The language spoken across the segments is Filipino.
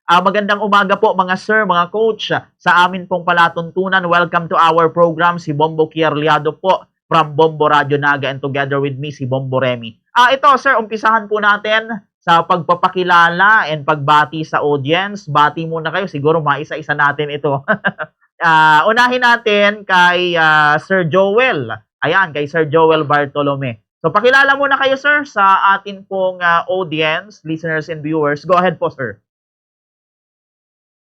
Magandang umaga po mga sir, mga coach. Sa amin pong palatuntunan, welcome to our program. Si Bombo Kierliado po from Bombo Radio Naga and together with me si Bombo Remy. Ito sir, umpisahan po natin sa pagpapakilala and pagbati sa audience. Bati muna kayo, siguro maisa-isa natin ito. Unahin natin kay Sir Joel. Ayan, kay Sir Joel Bartolome. So pakilala muna kayo sir sa atin pong audience, listeners and viewers. Go ahead po sir.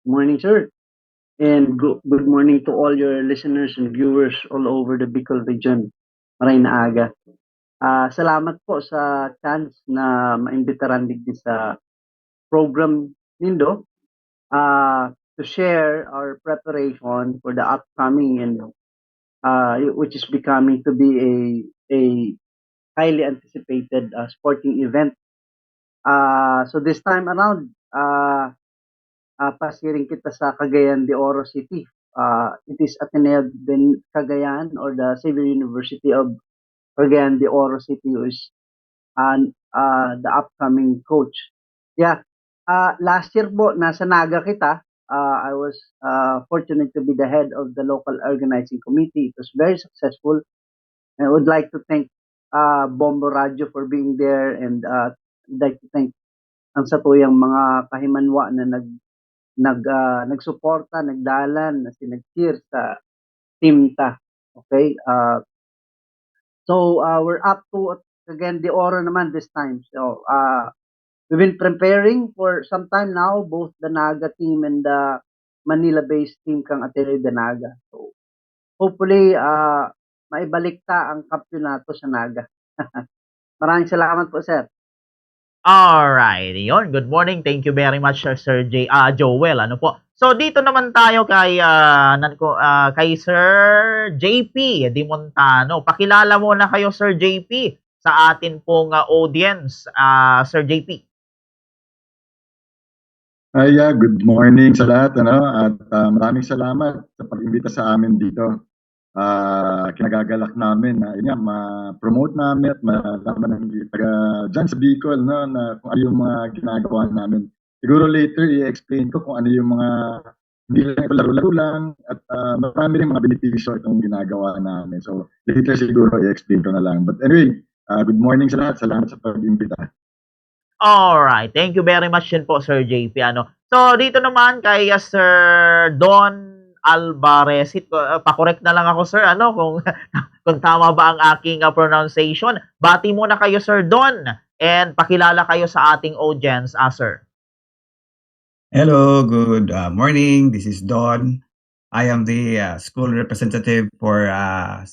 Morning, sir. And good morning to all your listeners and viewers all over the Bicol region. Maray na aga. Salamat po sa chance na maimbitaran digdi sa program nindo to share our preparation for the upcoming and which is becoming to be a highly anticipated sporting event. So this time around, pasiring kita sa Cagayan de Oro City. It is Ateneo de Cagayan or the Xavier University of Cagayan de Oro City who is the upcoming coach. Yeah. Last year po, nasa Naga kita. I was fortunate to be the head of the local organizing committee. It was very successful. I would like to thank Bombo Radio for being there and I'd like to thank ang satuyang mga kahimanwa na nagsuporta, nagdalan, nag-cheer sa team ta. Okay? So we're up to again the Oro naman this time. So we've been preparing for some time now, both the Naga team and the Manila-based team kang Ateneo de Naga. So hopefully maibalik ta ang kampyonato sa Naga. Maraming salamat po, sir. Alright, yun. Good morning. Thank you very much, Sir Joel. Ano po? So, dito naman tayo kay, kay Sir JP Di Montano. Pakilala muna kayo, Sir JP, sa atin pong audience. Sir JP. Good morning sa lahat. At maraming salamat sa pag-imbita sa amin dito. Kinagagalak namin na ma-promote namin at malaman ng taga dyan sa Bicol na kung ano yung mga ginagawa namin. Siguro later i-explain ko kung ano yung mga hindi lang laro-laro lang at marami rin mga benepisyo itong ginagawa namin. So later siguro i-explain ko na lang. But anyway, good morning sa lahat. Salamat sa pag-imbita. Alright, thank you very much din po, Sir JP. So, dito naman kay Sir Don Alvarez. Pa-correct na lang ako, sir, kung tama ba ang aking pronunciation. Bati muna kayo, Sir Don, and pakilala kayo sa ating audience, sir. Hello, good morning. This is Don. I am the school representative for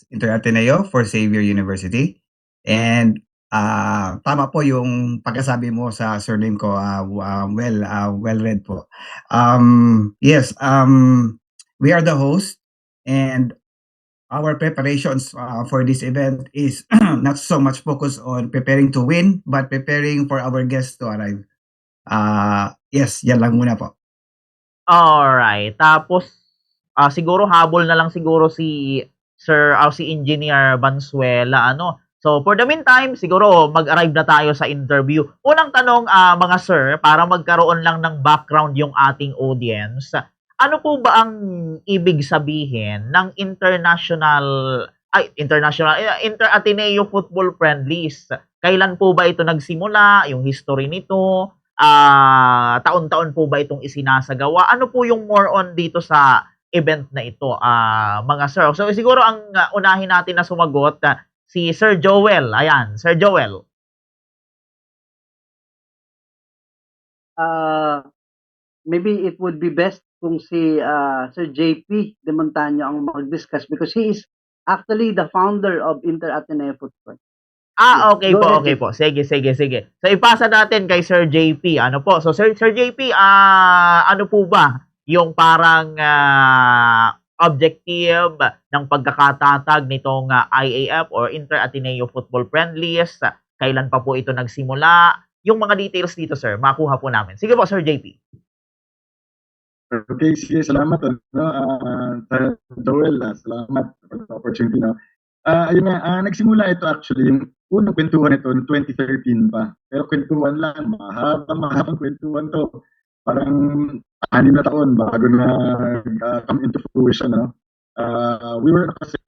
Inter Ateneo for Xavier University. And tama po yung pagkasabi mo sa surname ko, well read po. Yes, we are the host, and our preparations for this event is not so much focused on preparing to win, but preparing for our guests to arrive. Yes, yan lang muna po. Alright. Tapos, siguro habol na lang siguro si Sir, si Engineer Bansuela, So, for the meantime, siguro mag-arrive na tayo sa interview. Unang tanong, mga sir, para magkaroon lang ng background yung ating audience, ano po ba ang ibig sabihin ng Inter-Ateneo Football Friendlies? Kailan po ba ito nagsimula? Yung history nito? Taon-taon po ba itong isinasagawa? Ano po yung more on dito sa event na ito, mga sir? So, siguro ang unahin natin na sumagot, si Sir Joel. Ayan, Sir Joel. Maybe it would be best kung si Sir JP De Montano ang mag-discuss because he is actually the founder of Inter Ateneo Football. Okay po. Sige. So, ipasa natin kay Sir JP. So, Sir JP, ano po ba yung parang objective ng pagkakatatag nitong IAF or Inter Ateneo Football Friendlies? Kailan pa po ito nagsimula? Yung mga details dito, sir, makuha po namin. Sige po, Sir JP. Okay, sige, salamat. Joel, salamat for the opportunity. Ayun nga, nagsimula ito actually, yung unang kwentuhan ito noong 2013 pa. Pero kwentuhan lang, mahabang kwentuhan to. parang 6 na taon bago na come into fruition, no? We were kasi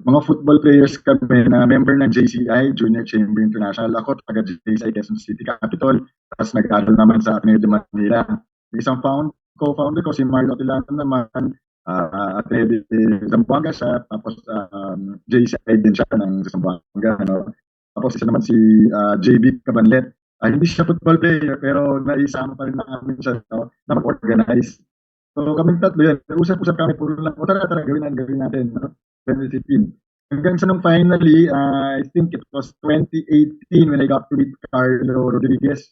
mga football players kami na member ng JCI, Junior Chamber International. Ako, taga JCI Quezon City Capitol. Tapos nag-aaral naman sa Ateneo de Manila. Isang co-founder ko, si Marlo Tilano naman, Ateneo de Zamboanga siya. Tapos JCI din siya ng Zamboanga. No? Tapos isa naman si JB Cabanlet. Hindi siya football player, pero naisama pa rin namin siya, no, na mag-organize. So kaming tatlo yan, usap-usap kami, puro lang, tara, gawin natin. No? 2015. Hanggang sa nung finally, I think it was 2018 when I got to meet Carlo Rodriguez.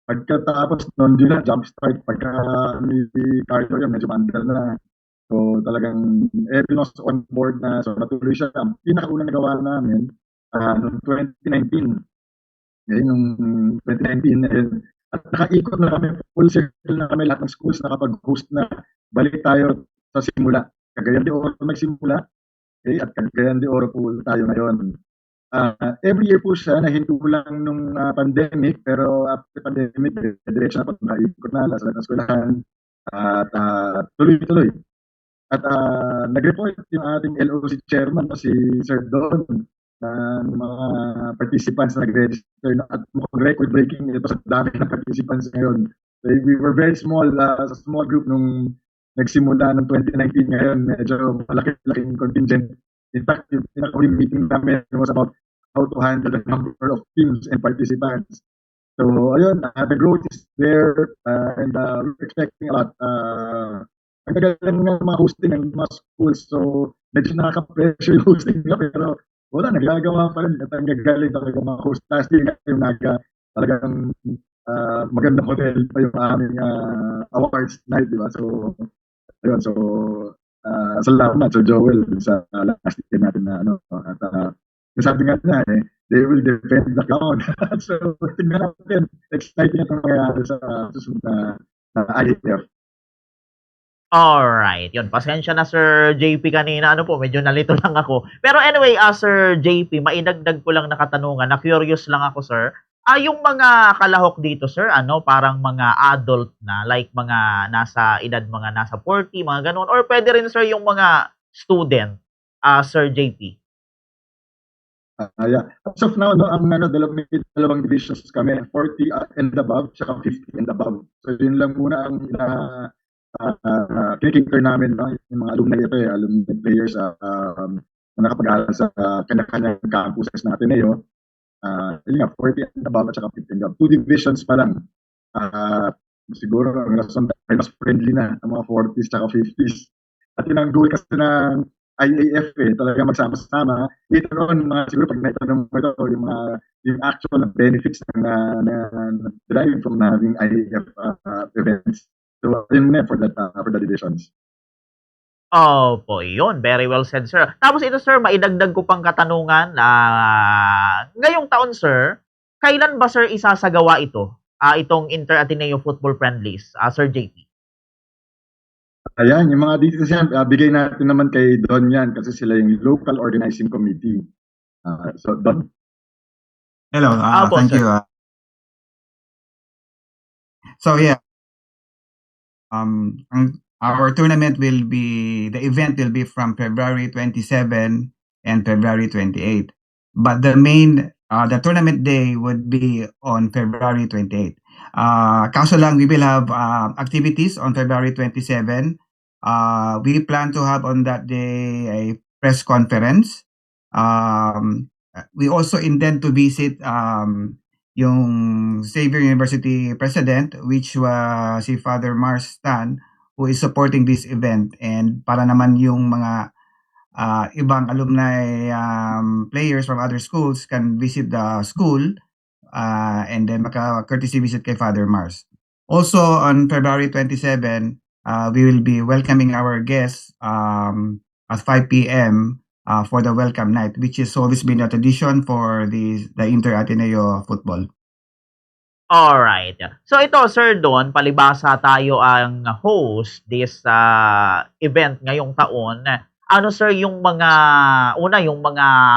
Pagkatapos nun, yun na, jump start. Pagka ni Carlo yun, medyo mandal na. So talagang everyone was on board na. So natuloy siya. Ang pinakaunang nagawa namin, noong 2019. Ngayon, nung 2019, at nakaikot na kami, full circle na kami, lahat ng schools nakapag-host na. Balik tayo sa simula. Cagayan de Oro nagsimula. Okay, at Cagayan de Oro po tayo ngayon. Every year po siya, nahinto lang nung pandemic, pero after pandemic, diretso na po, naikot na sa eskwelahan, at tuloy-tuloy. At nag-report yung ating LOC chairman, si Sir Don, ng mga participants na nag-register na, at mukhang record-breaking ito sa dami ng participants ngayon. So, we were very small, sa small group nung nagsimula ng 2019. Ngayon, medyo malaki-laking contingent. In fact, yung pinaka-huling meeting namin was about how to handle the number of teams and participants. So, ayun, the growth is there, and we're expecting a lot. Ang tagalan ng mga hosting ng mga schools, so medyo nakaka-pressure yung hosting nila, pero wala, nagagawa pa rin. At ang gagaling talaga mga host. Last year, yung talagang magandang hotel pa yung aming awards night, di ba? So, ayun, so salamat sa Joel sa last year natin na ano, at sabi nga na they will defend the crown. So tingnan natin, exciting itong mangyayari sa susunod na IAF. Alright, yun. Pasensya na Sir JP kanina. Ano po, medyo nalito lang ako. Pero anyway, Sir JP, maidagdag ko lang na katanungan. Na-curious lang ako, sir. Yung mga kalahok dito, sir, parang mga adult na, like mga nasa edad, mga nasa 40, mga ganun. Or pwede rin, sir, yung mga student, Sir JP. Yeah. As of now, no, ang dalawang divisions kami, 40 and above, saka 50 and above. So yun lang muna ang kinikinder namin, no? Yung mga alumni ito, alumni players na nakapag-aaral sa kanya-kanyang campuses natin ngayon. Yun nga, 40 and above at saka 50 and above. 2 divisions pa lang. Siguro ang rason ay mas friendly na ang mga 40s at 50s. At yun ang goal kasi ng IAF, talaga magsama-sama. Later on, siguro pag naitanong mo ito, yung actual benefits na deriving from having IAF events. So, yun na for the divisions. Opo, yun. Very well said, sir. Tapos ito, sir, maidagdag ko pang katanungan. Ngayong taon, sir, kailan ba, sir, isasagawa ito? Itong Inter-Ateneo Football Friendlies, Sir JP? Ayan, yung mga details yan, bigay natin naman kay Don yan kasi sila yung local organizing committee. So, Don. Hello, thank sir. you. So yeah, our tournament the event will be from February 27 and February 28. But the tournament day would be on February 28. Kaso lang, we will have activities on February 27. We plan to have on that day a press conference. We also intend to visit yung Xavier University president, which was si Father Mars Tan, who is supporting this event, and para naman yung mga ibang alumni players from other schools can visit the school and then maka-courtesy visit kay Father Mars. Also on February 27, we will be welcoming our guests at 5 p.m. For the welcome night, which has always been a tradition for the Inter-Ateneo football. Alright. So ito, Sir Don, palibasa tayo ang host this event ngayong taon. Ano, sir, yung mga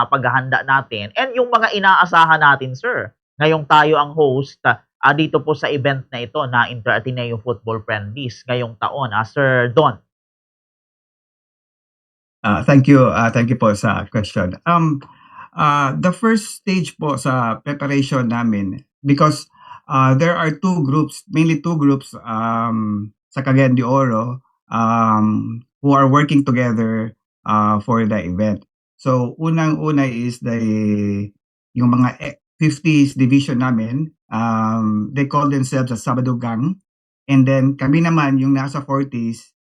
paghahanda natin and yung mga inaasahan natin, sir. Ngayong tayo ang host dito po sa event na ito na Inter-Ateneo Football Friendlies ngayong taon, Sir Don? Thank you. Thank you po sa question. The first stage po sa preparation namin, because there are mainly two groups sa Cagayan de Oro who are working together for the event. So unang-una is yung mga 50s division namin. They call themselves a Sabado Gang. And then kami naman yung nasa 40s,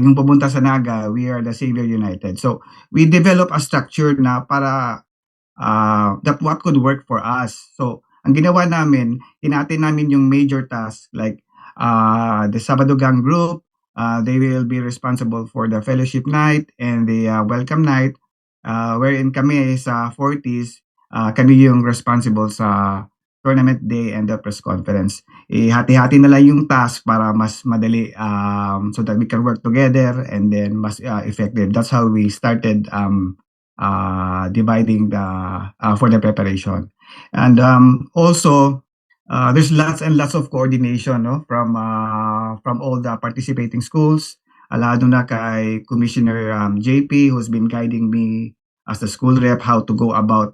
yung pumunta sa Naga, we are the Savior United. So we develop a structure na para that what could work for us. So ang ginawa namin, hinati namin yung major task like the Sabado Gang group, they will be responsible for the fellowship night and the welcome night, wherein kami sa 40s, kami yung responsible sa tournament day and the press conference. Hati-hati na lang yung task para mas madali, so that we can work together and then mas effective. That's how we started dividing for the preparation. And also, there's lots and lots of coordination, no, from all the participating schools. Lalo na kay Commissioner JP, who's been guiding me as the school rep how to go about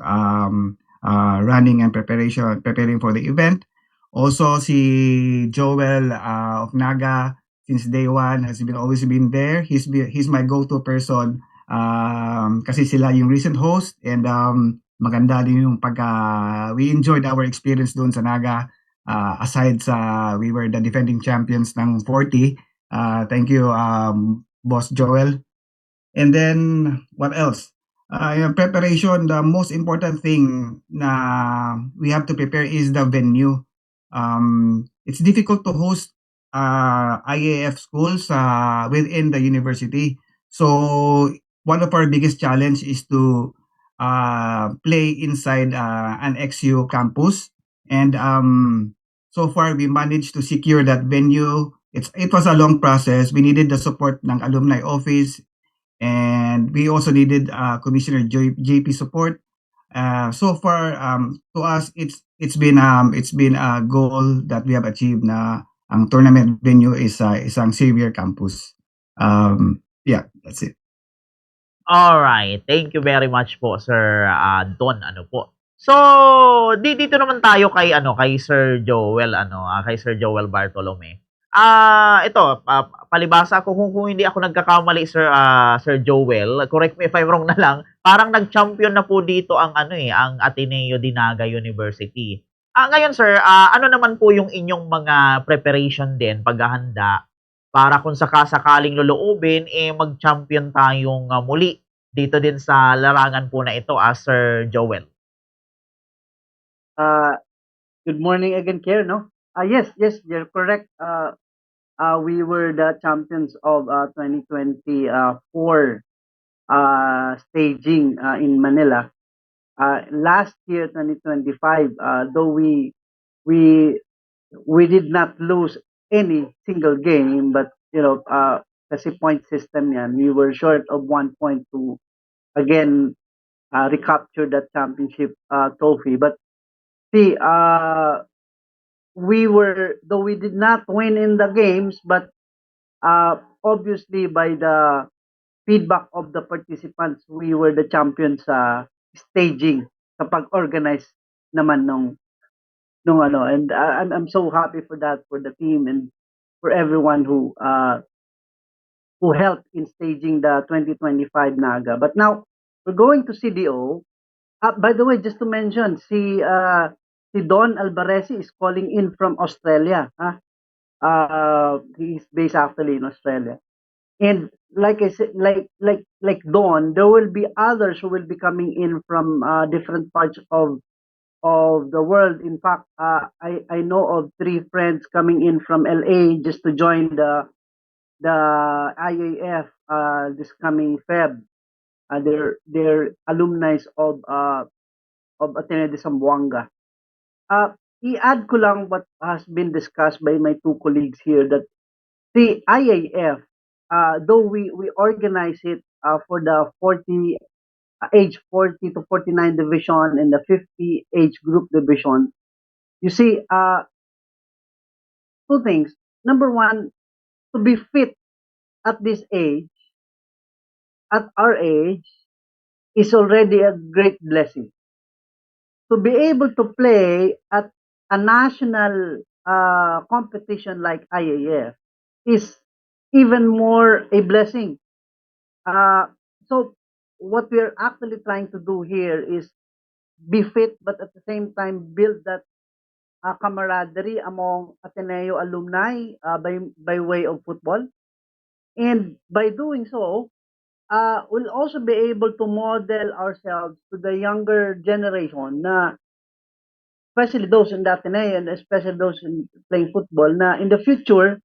running and preparing for the event. Also, si Joel of Naga, since day one, has always been there. He's my go-to person kasi sila yung recent host, and maganda din yung we enjoyed our experience doon sa Naga. Aside sa we were the defending champions ng 40. Thank you, Boss Joel. And then, what else? Yung preparation, the most important thing na we have to prepare is the venue. It's difficult to host IAF schools within the university. So one of our biggest challenge is to play inside an XU campus. And so far, we managed to secure that venue. It was a long process. We needed the support ng alumni office, and we also needed Commissioner JP support. So far, to us, it's been a goal that we have achieved na ang tournament venue is isang Xavier campus. Yeah, that's it. Alright, thank you very much po, Sir Don. Ano po? So, dito naman tayo kay Sir Joel, kay Sir Joel Bartolome. Ito, palibasa ko kung hindi ako nagkakamali, Sir Joel, correct me if I'm wrong na lang, parang nag-champion na po dito ang ang Ateneo de Naga University. Ngayon sir, ano naman po yung inyong mga preparation din, paghahanda para kung sakasakaling loloobin mag-champion tayong muli dito din sa larangan po na ito, Sir Joel. Good morning again, Kier, no? Yes, you're correct. We were the champions of 2024 staging in Manila. Last year, 2025, though we did not lose any single game, but kasi point system yan, we were short of 1 point to again recapture that championship trophy. But see, though we did not win in the games, but obviously by the feedback of the participants, we were the champions sa staging sa pag-organize naman nung and I'm so happy for that, for the team and for everyone who helped in staging the 2025 Naga. But now we're going to CDO. By the way, just to mention, si Don Albaresi is calling in from Australia. He's based actually in Australia. And like I said, like Don, there will be others who will be coming in from different parts of the world. In fact, I know of 3 friends coming in from LA just to join the IAF this coming Feb. They're alumni of Ateneo de Zamboanga. I-add ko lang what has been discussed by my 2 colleagues here, that the IAF, though we organize it for the age 40 to 49 division and the 50 age group division, you see, two things. Number one, to be fit at this age, at our age, is already a great blessing. To be able to play at a national competition like IAF is even more a blessing. So what we're actually trying to do here is be fit, but at the same time build that camaraderie among Ateneo alumni by way of football. And by doing so, we'll also be able to model ourselves to the younger generation na especially those in the Ateneo and especially those in playing football na in the future,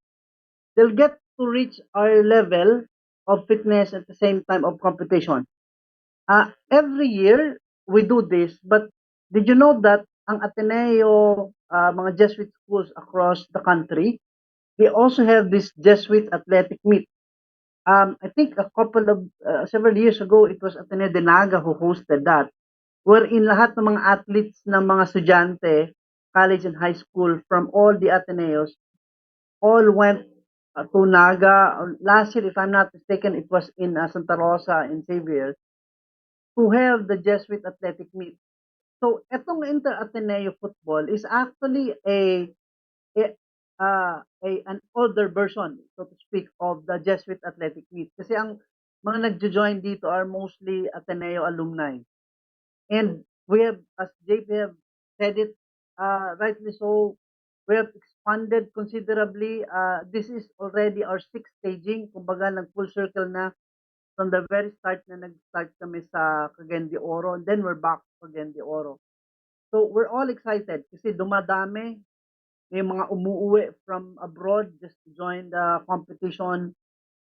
they'll get to reach our level of fitness at the same time of competition. Every year, we do this, but did you know that ang Ateneo, mga Jesuit schools across the country, they also have this Jesuit athletic meet. I think a couple of, several years ago, it was Ateneo de Naga who hosted that, wherein lahat ng mga athletes ng mga estudyante, college and high school from all the Ateneos, all went to Naga. Last year, if I'm not mistaken, it was in Santa Rosa in Xavier to have the Jesuit athletic meet. So, etong Inter-Ateneo football is actually a an older version, so to speak, of the Jesuit athletic meet. Kasi ang mga nagjo-join dito are mostly Ateneo alumni. And we have, as JP have said it, rightly so, we have expanded considerably. This is already our sixth staging. Kumbaga, nag-full circle na from the very start na nag-start kami sa Cagayan de Oro, and then we're back to Cagayan de Oro. So, we're all excited kasi dumadami. May mga umuuwi from abroad just to join the competition.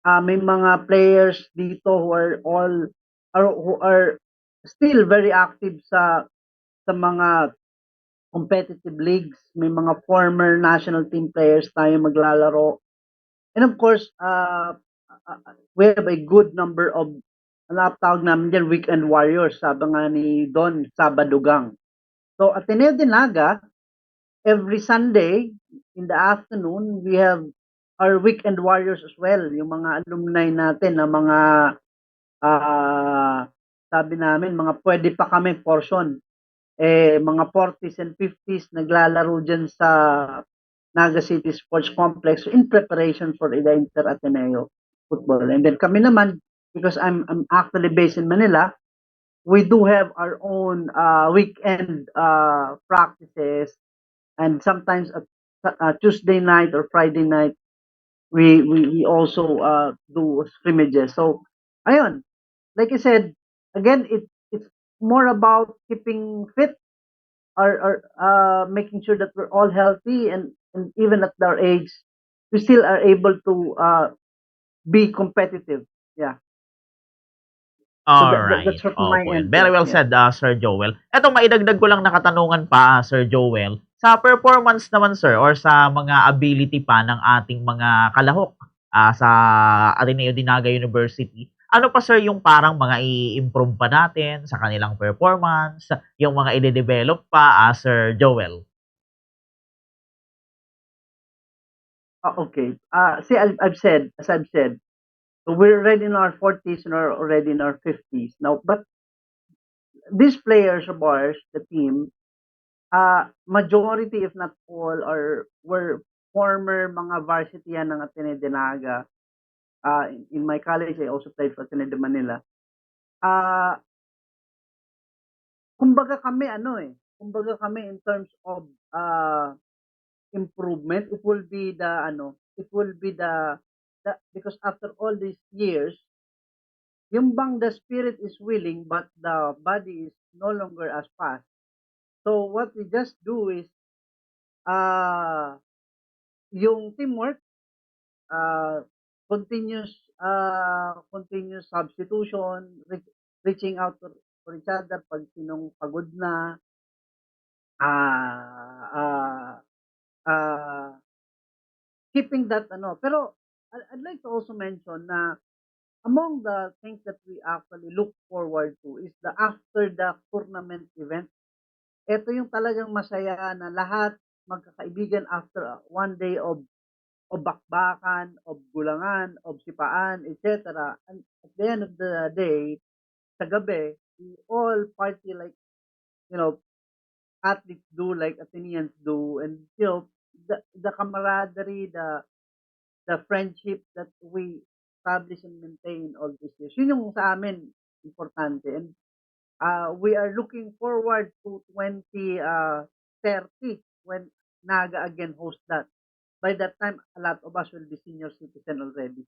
May mga players dito who are still very active sa mga competitive leagues. May mga former national team players tayo maglalaro. And of course, we have a good number of tawag namin dyan, weekend warriors, sabi nga ni Don Sabadugang. So, Ateneo de Naga, every Sunday in the afternoon, we have our weekend warriors as well. Yung mga alumni natin na mga, sabi namin, mga pwede pa kami portion. Mga 40s and 50s naglalaro dyan sa Naga City Sports Complex in preparation for the Inter-Ateneo football. And then kami naman, because I'm actually based in Manila, we do have our own weekend practices, and sometimes Tuesday night or Friday night, we also do scrimmages. So, ayun, like I said, again, it's more about keeping fit or making sure that we're all healthy, and even at our age, we still are able to be competitive. Yeah. So Alright. that's from my Opo, end. very well Yeah. said, Sir Joel. Eto, maidagdag ko lang na katanungan pa, Sir Joel. Sa performance naman, sir, or sa mga ability pa ng ating mga kalahok sa Ateneo de Naga University, ano pa, sir, yung parang mga i-improve pa natin sa kanilang performance, yung mga i-develop pa, Sir Joel? Okay. See, I've said, as I've said, so we're already in our 40s and are already in our 50s now. But these players of ours, the team, majority, if not all, were former mga varsity yan ng Ateneo de Naga. In my college, I also played for Ateneo de Manila. Kumbaga kami in terms of improvement, it will be the because after all these years, yung bang the spirit is willing but the body is no longer as fast. So what we just do is yung teamwork, continuous substitution, reaching out for each other pag sinong pagod na, keeping that pero I'd like to also mention na among the things that we actually look forward to is the after the tournament event. Ito yung talagang masaya na lahat magkakaibigan after one day of bakbakan, of gulangan, of sipaan, etc. And at the end of the day, sa gabi, we all party like, you know, athletes do, like Athenians do, and the camaraderie, the friendship that we establish and maintain all these years. Yun yung sa amin importante. And we are looking forward to 2030 when Naga again host that. By that time, a lot of us will be senior citizen already.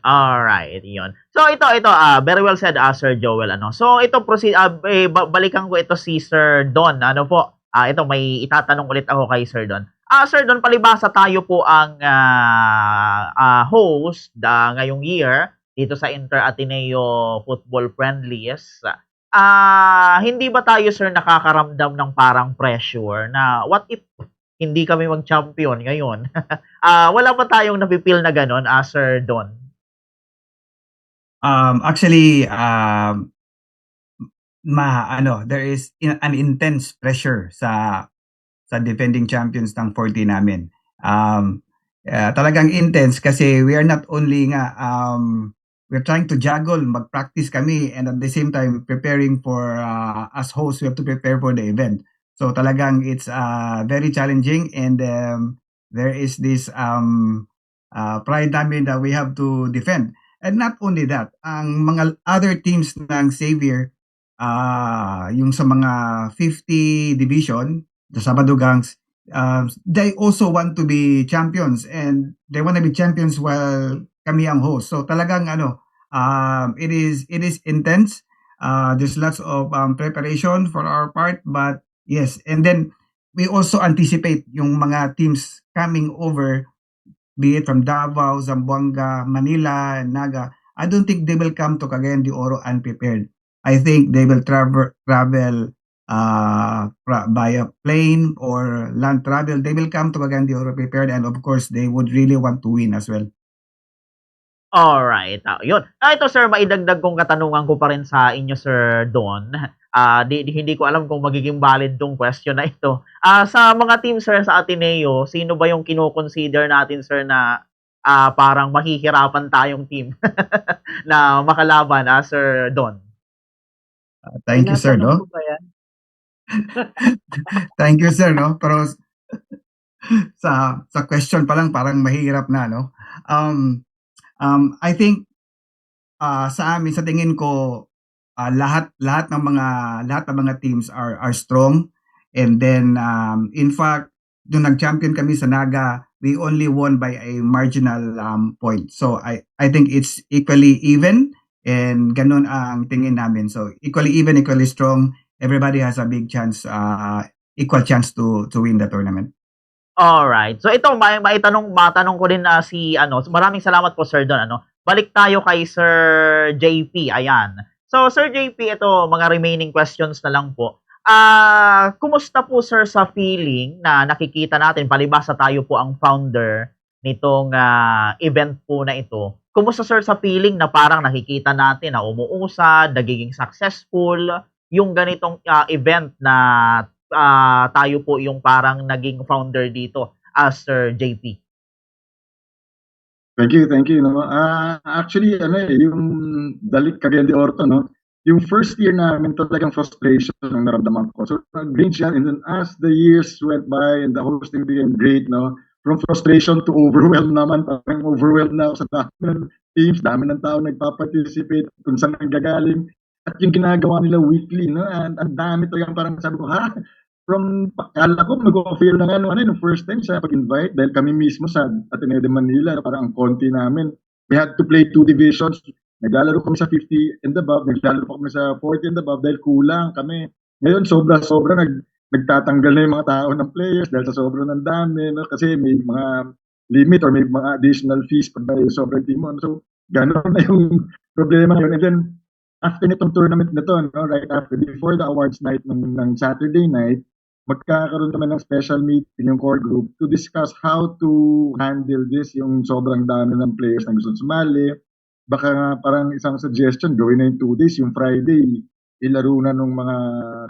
Alright, yun. So ito very well said, Sir Joel, ano. So ito balikan ko ito si Sir Don, ano po. Ito may itatanong ulit ako kay Sir Don. Sir Don, palibhasa tayo po ang host ngayong year dito sa Inter-Ateneo Football Friendlies. Hindi ba tayo, sir, nakakaramdam ng parang pressure na what if hindi kami mag-champion ngayon? Wala pa tayong napipil na ganun, Sir Don? Actually, there is an intense pressure sa defending champions ng 40 namin. Talagang intense kasi we are not only we're trying to juggle, mag-practice kami, and at the same time preparing for as hosts, we have to prepare for the event. So talagang it's very challenging, and there is this pride namin that we have to defend. And not only that, ang mga other teams ng Xavier, yung sa mga 50 division, the Sabado Gangs, they also want to be champions, and they want to be champions while kami ang host. So talagang it is intense. There's lots of preparation for our part, but yes, and then we also anticipate yung mga teams coming over, be it from Davao, Zamboanga, Manila, Naga. I don't think they will come to Cagayan de Oro unprepared. I think they will travel via plane or land travel. They will come to Cagayan de Oro prepared, and of course, they would really want to win as well. Alright, yun. Ito, sir, maidagdag kong katanungan ko pa rin sa inyo, Sir Don. Hindi ko alam kung magiging valid tong question na ito. Sa mga team, sir, sa Ateneo, sino ba yung kino-consider natin, sir, na parang mahihirapan tayong team na makalaban, Sir Don? Thank you, sir, Tinatanong no? ko ba yan? Thank you, sir, no? Pero sa question pa lang parang mahirap na, no? I think sa amin, sa tingin ko, lahat ng mga teams are strong, and then in fact nung nag-champion kami sa Naga, we only won by a marginal point. So I think it's equally even, and ganun ang tingin namin. So equally even, equally strong. Everybody has a big chance, equal chance to win the tournament. Alright. So ito, matanong ko din maraming salamat po, Sir Don, balik tayo kay Sir JP. Ayan. So, Sir JP, ito, mga remaining questions na lang po. Kumusta po, sir, sa feeling na nakikita natin, palibhasa tayo po ang founder nitong event po na ito. Kumusta, sir, sa feeling na parang nakikita natin na umuusad, nagiging successful, yung ganitong event na tayo po yung parang naging founder dito, Sir JP? Thank you, no. Actually, yung Dalit Cagayan de Oro, no, yung first year namin talagang frustration ang naramdaman ko. So, nag-range yan, and then as the years went by and the hosting became great, no, from frustration to overwhelmed naman, parang overwhelmed na ako sa dami ng teams, dami ng tao nagpa-participate, kung saan nanggagaling, at yung ginagawa nila weekly, no, and ang dami talagang parang sabi ko, from akala ko mag-offer na yung first time sa pag-invite, dahil kami mismo sa Ateneo de Manila, parang ang konti namin. We had to play 2 divisions. Naglalaro kami sa 50 and above, naglalaro kami sa 40 and above dahil kulang kami. Ngayon, sobra-sobra nagtatanggal na yung mga tao ng players dahil sa sobra ng dami, no? Kasi may mga limit or may mga additional fees pag may sobrang team mo. So, gano'n na yung problema ngayon. And then, after nitong tournament na to, no, right after, before the awards night ng Saturday night, magkakaroon kami ng special meeting yung core group to discuss how to handle this, yung sobrang dami ng players na gusto sumali. Baka nga parang isang suggestion, gawin na yung 2 days, yung Friday, ilaro na nung mga,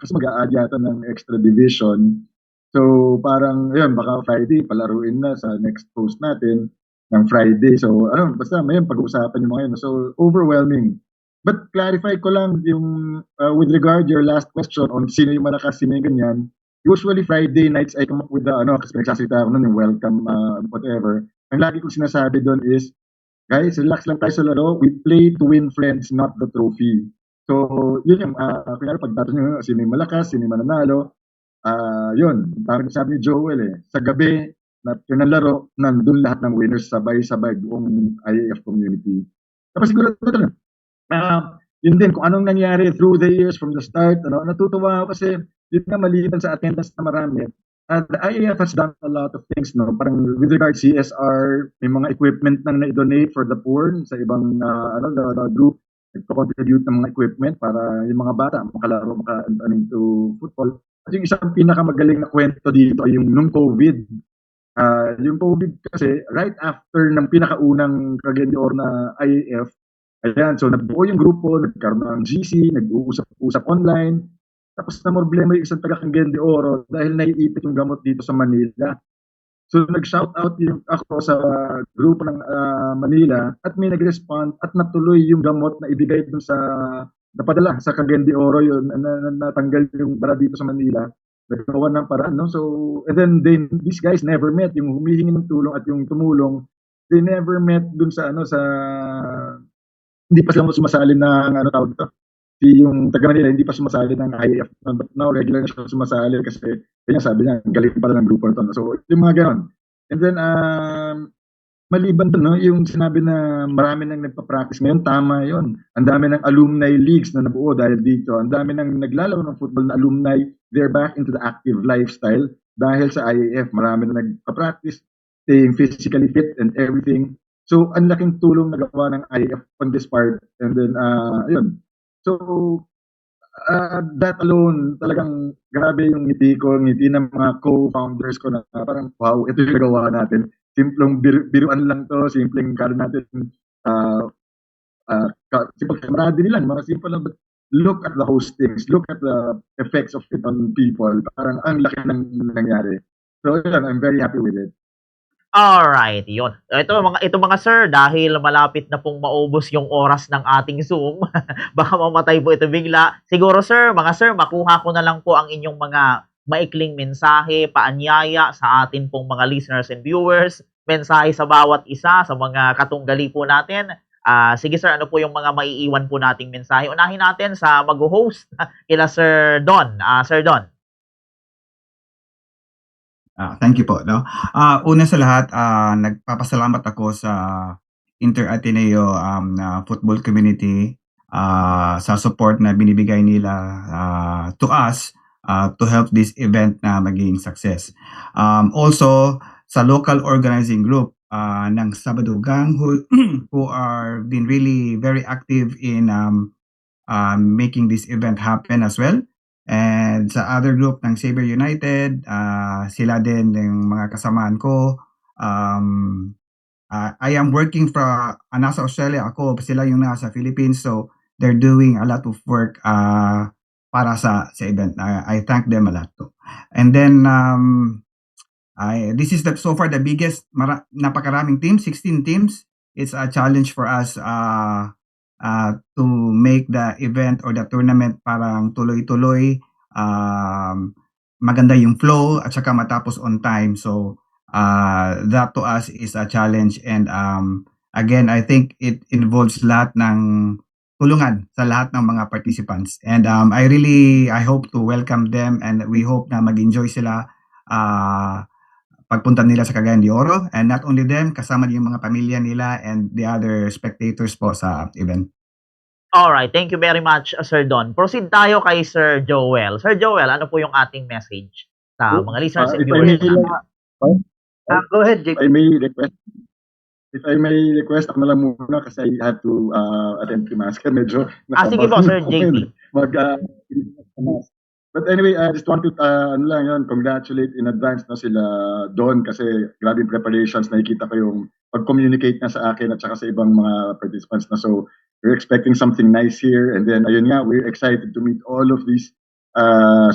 kasi mag-a-add yata ng extra division. So parang yun, baka Friday palaruin na sa next post natin ng Friday. So ano, basta ngayon pag-uusapan yung mga yun. So overwhelming. But clarify ko lang yung with regard your last question on sino yung malakas, sino yung ganyan. Usually Friday nights I come up with the kasi nagsasalita ako nun yung welcome whatever. Ang lagi kong sinasabi doon is, guys, relax lang tayo sa laro. We play to win friends, not the trophy. So, yun yung, kunyari pagtatanong nyo, sino yung malakas, sino yung mananalo, yun, parang sabi ni Joel sa gabi na pinalaro, nandun lahat ng winners sabay-sabay buong IAF community. Tapos siguro ito yun din kung anong nangyari through the years from the start, natutuwa ako kasi yun nga maliban sa attendance na marami. The IAF has done a lot of things, no? Parang with regard CSR, may mga equipment na na-donate for the poor sa ibang the group nagpo-contribute ng mga equipment para yung mga bata makalaro, into football. At yung isang pinakamagaling na kwento dito ay yung nung COVID. Yung COVID kasi right after ng pinakaunang Cagayan de Oro na IAF, ayan, so nagbuo yung grupo, nagkaroon ng GC, nag-uusap online. Tapos na problema yung isang taga Cagayan de Oro dahil naiipit yung gamot dito sa Manila. So nag-shout out yung ako sa grupo ng Manila at may nag-respond at natuloy yung gamot na ibigay dun sa napadala sa Cagayan de Oro yun natanggal yung bara dito sa Manila. Nagkawa ng paraan, no? So and then these guys never met yung humihingi ng tulong at yung tumulong. They never met dun sa sa hindi pa sila sumasali ng tawag ito. Yung taga Manila hindi pa sumasali ng IAF, but now regular na siya sumasali kasi kanya sabi niya galing pala ng grupo nito. So yung mga ganon. And then maliban doon, no, yung sinabi na marami nang nagpa-practice ngayon, tama yon. Ang dami ng alumni leagues na nabuo dahil dito. Ang dami nang naglalaro ng football na alumni, they're back into the active lifestyle dahil sa IAF. Marami na nagpa-practice, staying physically fit and everything. So ang laking tulong na gawa ng IAF on this part. And then yun. So, that alone, talagang grabe yung ngiti ng mga co-founders ko na parang, wow, ito yung nagawa natin. Simpleng biruan lang to, simpleng kala natin, simple kamaradi nila, mga simple lang, but look at the hostings, look at the effects of it on people. Parang ang laki ng nangyari. So, yun, I'm very happy with it. Alright, yun. Ito mga sir, dahil malapit na pong maubos yung oras ng ating Zoom, baka mamatay po ito bigla. Siguro sir, makuha ko na lang po ang inyong mga maikling mensahe, paanyaya sa atin pong mga listeners and viewers, mensahe sa bawat isa, sa mga katunggali po natin. Sige sir, ano po yung mga maiiwan po nating mensahe? Unahin natin sa mag-host, kila Sir Don. Sir Don. Thank you po. No? Una sa lahat, nagpapasalamat ako sa Inter-Ateneo football community sa support na binibigay nila to us to help this event na maging success. Also, sa local organizing group ng Sabado Gang who are been really very active in making this event happen as well. And sa other group ng Savior United, sila din yung mga kasamaan ko. I am working nasa Australia ako, sila yung nasa Philippines, so they're doing a lot of work para sa event. I thank them a lot too. And then this is so far the biggest, napakaraming teams, 16 teams. It's a challenge for us to make the event or the tournament parang tuloy-tuloy, maganda yung flow at saka matapos on time. So that to us is a challenge, and again, I think it involves lahat ng tulungan sa lahat ng mga participants. And I hope to welcome them, and we hope na mag-enjoy sila pagpunta nila sa Cagayan de Oro, and not only them, kasama din yung mga pamilya nila and the other spectators po sa event. Alright, thank you very much, Sir Don. Proceed tayo kay Sir Joel. Sir Joel, ano po yung ating message sa mga listeners and viewers natin? Go ahead, Jake. If I may request, ako na lang muna kasi I have to attend to mask. Medyo sige po, Sir JP. But anyway, I just want to congratulate in advance na sila doon kasi grabe preparations. Nakikita ko yung pag-communicate na sa akin at saka sa ibang mga participants na. So we're expecting something nice here. And then, ayun nga, we're excited to meet all of these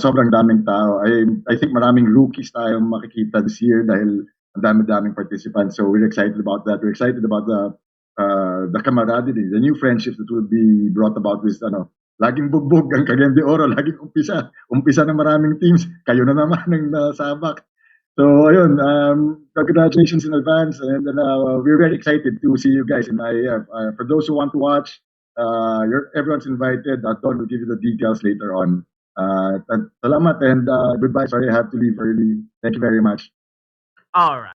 sobrang daming tao. I think maraming rookies tayong makikita this year dahil ang dami-daming participants. So we're excited about that. We're excited about the camaraderie, the new friendships that will be brought about with laging bugbog ang Cagayan de Oro, laging umpisa ng maraming teams. Kayo na naman ang nasabak. So ayun, congratulations in advance, and we're very excited to see you guys in IAF. For those who want to watch, everyone's invited. Don will give you the details later on. Salamat and goodbye. Sorry, I have to leave early. Thank you very much. All right.